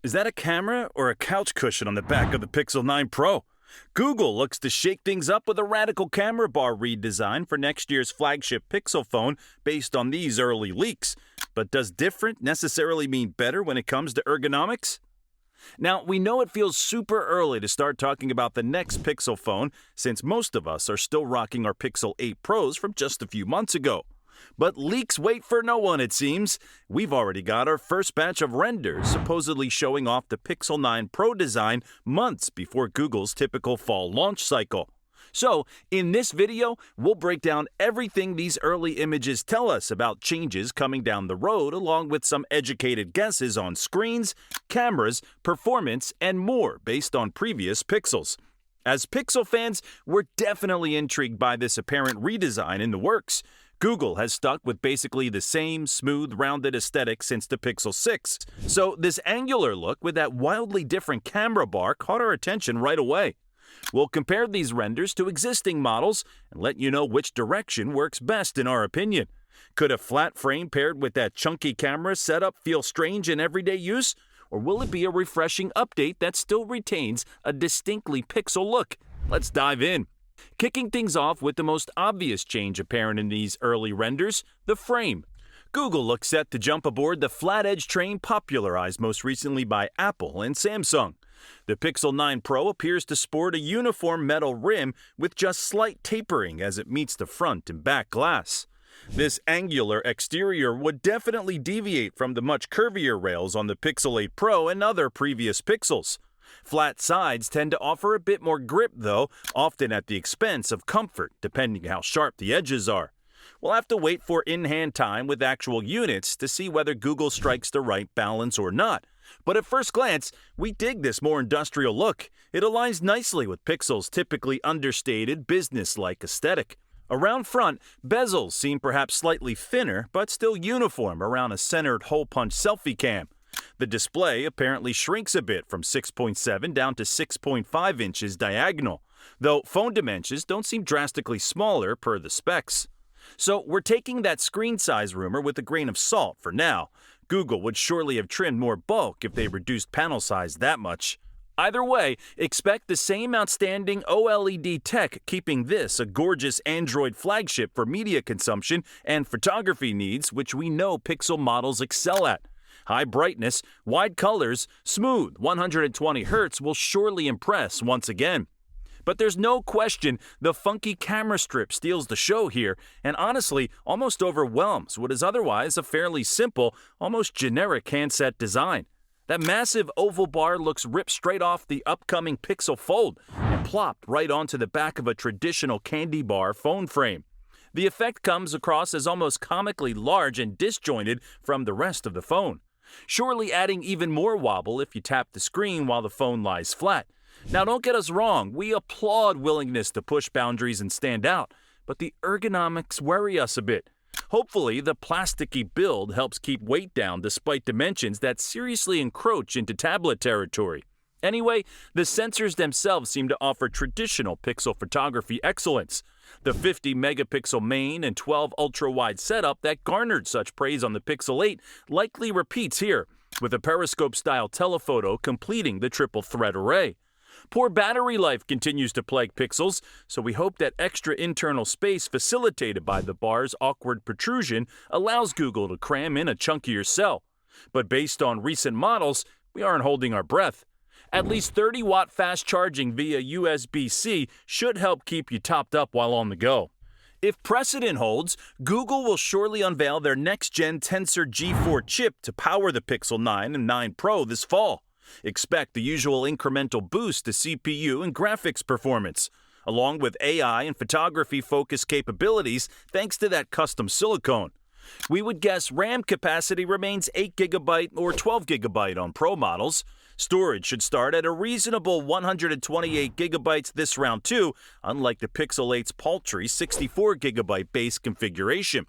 Is that a camera or a couch cushion on the back of the Pixel 9 Pro? Google looks to shake things up with a radical camera bar redesign for next year's flagship Pixel phone based on these early leaks. But does different necessarily mean better when it comes to ergonomics? Now, we know it feels super early to start talking about the next Pixel phone since most of us are still rocking our Pixel 8 Pros from just a few months ago. But leaks wait for no one, it seems. We've already got our first batch of renders supposedly showing off the Pixel 9 Pro design months before Google's typical fall launch cycle. So, in this video, we'll break down everything these early images tell us about changes coming down the road, along with some educated guesses on screens, cameras, performance, and more based on previous Pixels. As Pixel fans, we're definitely intrigued by this apparent redesign in the works. Google has stuck with basically the same smooth, rounded aesthetic since the Pixel 6, so this angular look with that wildly different camera bar caught our attention right away. We'll compare these renders to existing models and let you know which direction works best in our opinion. Could a flat frame paired with that chunky camera setup feel strange in everyday use? Or will it be a refreshing update that still retains a distinctly Pixel look? Let's dive in. Kicking things off with the most obvious change apparent in these early renders, the frame. Google looks set to jump aboard the flat-edge train popularized most recently by Apple and Samsung. The Pixel 9 Pro appears to sport a uniform metal rim with just slight tapering as it meets the front and back glass. This angular exterior would definitely deviate from the much curvier rails on the Pixel 8 Pro and other previous Pixels. Flat sides tend to offer a bit more grip though, often at the expense of comfort, depending how sharp the edges are. We'll have to wait for in-hand time with actual units to see whether Google strikes the right balance or not. But at first glance, we dig this more industrial look. It aligns nicely with Pixel's typically understated, business-like aesthetic. Around front, bezels seem perhaps slightly thinner, but still uniform around a centered hole-punch selfie cam. The display apparently shrinks a bit from 6.7 down to 6.5 inches diagonal, though phone dimensions don't seem drastically smaller per the specs. So we're taking that screen size rumor with a grain of salt for now. Google would surely have trimmed more bulk if they reduced panel size that much. Either way, expect the same outstanding OLED tech keeping this a gorgeous Android flagship for media consumption and photography needs, which we know Pixel models excel at. High brightness, wide colors, smooth 120 Hz will surely impress once again. But there's no question the funky camera strip steals the show here and honestly almost overwhelms what is otherwise a fairly simple, almost generic handset design. That massive oval bar looks ripped straight off the upcoming Pixel Fold and plopped right onto the back of a traditional candy bar phone frame. The effect comes across as almost comically large and disjointed from the rest of the phone, surely adding even more wobble if you tap the screen while the phone lies flat. Now don't get us wrong, we applaud willingness to push boundaries and stand out, but the ergonomics worry us a bit. Hopefully, the plasticky build helps keep weight down despite dimensions that seriously encroach into tablet territory. Anyway, the sensors themselves seem to offer traditional Pixel photography excellence. The 50-megapixel main and 12 ultra-wide setup that garnered such praise on the Pixel 8 likely repeats here, with a periscope-style telephoto completing the triple-thread array. Poor battery life continues to plague Pixels, so we hope that extra internal space facilitated by the bar's awkward protrusion allows Google to cram in a chunkier cell. But based on recent models, we aren't holding our breath. At least 30-watt fast charging via USB-C should help keep you topped up while on the go. If precedent holds, Google will surely unveil their next-gen Tensor G4 chip to power the Pixel 9 and 9 Pro this fall. Expect the usual incremental boost to CPU and graphics performance, along with AI and photography-focused capabilities thanks to that custom silicone. We would guess RAM capacity remains 8GB or 12GB on Pro models. Storage should start at a reasonable 128GB this round too, unlike the Pixel 8's paltry 64GB base configuration.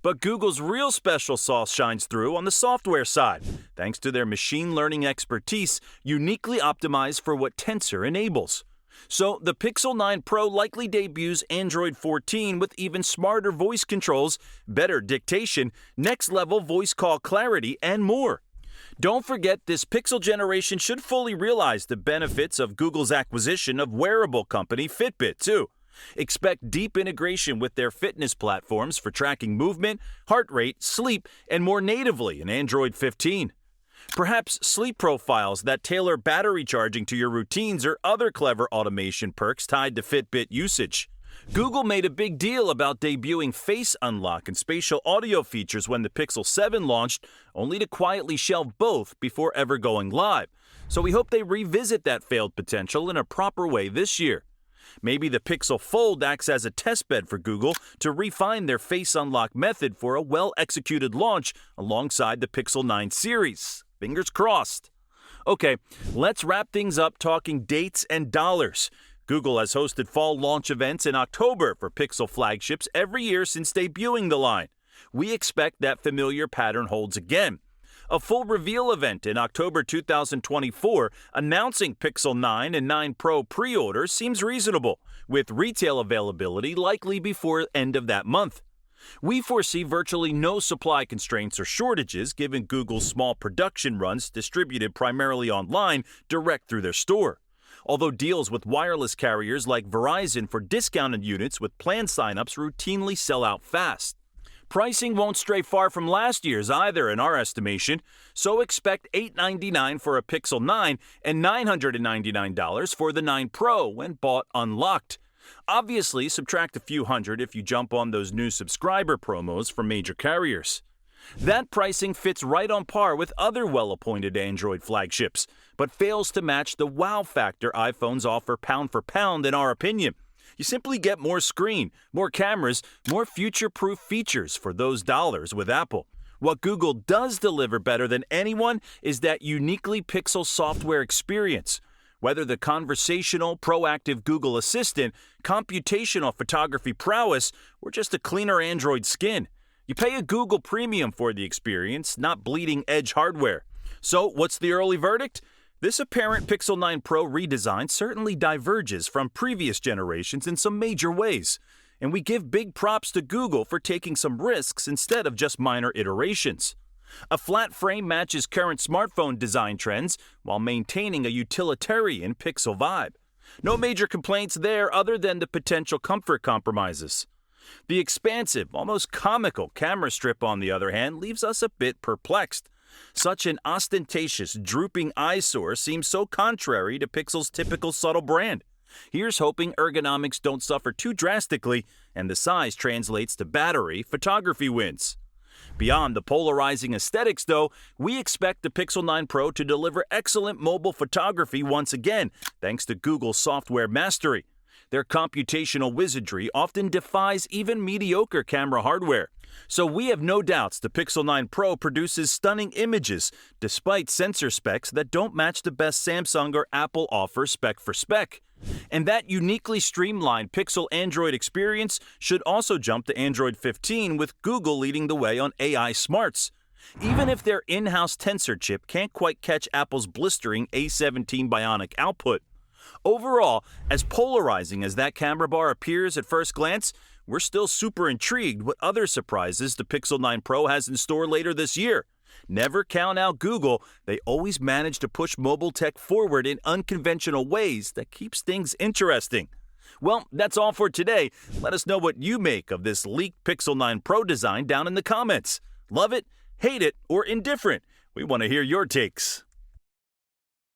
But Google's real special sauce shines through on the software side, thanks to their machine learning expertise uniquely optimized for what Tensor enables. So the Pixel 9 Pro likely debuts Android 14 with even smarter voice controls, better dictation, next-level voice call clarity, and more. Don't forget, this Pixel generation should fully realize the benefits of Google's acquisition of wearable company Fitbit, too. Expect deep integration with their fitness platforms for tracking movement, heart rate, sleep, and more natively in Android 15. Perhaps sleep profiles that tailor battery charging to your routines or other clever automation perks tied to Fitbit usage. Google made a big deal about debuting Face Unlock and spatial audio features when the Pixel 7 launched, only to quietly shelve both before ever going live. So we hope they revisit that failed potential in a proper way this year. Maybe the Pixel Fold acts as a testbed for Google to refine their Face Unlock method for a well-executed launch alongside the Pixel 9 series. Fingers crossed. Okay, let's wrap things up talking dates and dollars. Google has hosted fall launch events in October for Pixel flagships every year since debuting the line. We expect that familiar pattern holds again. A full reveal event in October 2024 announcing Pixel 9 and 9 Pro pre-orders seems reasonable, with retail availability likely before end of that month. We foresee virtually no supply constraints or shortages given Google's small production runs distributed primarily online direct through their store. Although deals with wireless carriers like Verizon for discounted units with plan signups routinely sell out fast. Pricing won't stray far from last year's either in our estimation, so expect $899 for a Pixel 9 and $999 for the 9 Pro when bought unlocked. Obviously, subtract a few hundred if you jump on those new subscriber promos from major carriers. That pricing fits right on par with other well-appointed Android flagships, but fails to match the wow factor iPhones offer pound for pound in our opinion. You simply get more screen, more cameras, more future-proof features for those dollars with Apple. What Google does deliver better than anyone is that uniquely Pixel software experience. Whether the conversational, proactive Google Assistant, computational photography prowess, or just a cleaner Android skin. You pay a Google Premium for the experience, not bleeding-edge hardware. So, what's the early verdict? This apparent Pixel 9 Pro redesign certainly diverges from previous generations in some major ways, and we give big props to Google for taking some risks instead of just minor iterations. A flat frame matches current smartphone design trends while maintaining a utilitarian Pixel vibe. No major complaints there other than the potential comfort compromises. The expansive, almost comical camera strip, on the other hand, leaves us a bit perplexed. Such an ostentatious, drooping eyesore seems so contrary to Pixel's typical subtle brand. Here's hoping ergonomics don't suffer too drastically and the size translates to battery photography wins. Beyond the polarizing aesthetics, though, we expect the Pixel 9 Pro to deliver excellent mobile photography once again, thanks to Google's software mastery. Their computational wizardry often defies even mediocre camera hardware. So we have no doubts the Pixel 9 Pro produces stunning images, despite sensor specs that don't match the best Samsung or Apple offer spec for spec. And that uniquely streamlined Pixel Android experience should also jump to Android 15 with Google leading the way on AI smarts. Even if their in-house Tensor chip can't quite catch Apple's blistering A17 Bionic output. Overall, as polarizing as that camera bar appears at first glance, we're still super intrigued what other surprises the Pixel 9 Pro has in store later this year. Never count out Google, they always manage to push mobile tech forward in unconventional ways that keeps things interesting. Well, that's all for today. Let us know what you make of this leaked Pixel 9 Pro design down in the comments. Love it, hate it, or indifferent? We want to hear your takes.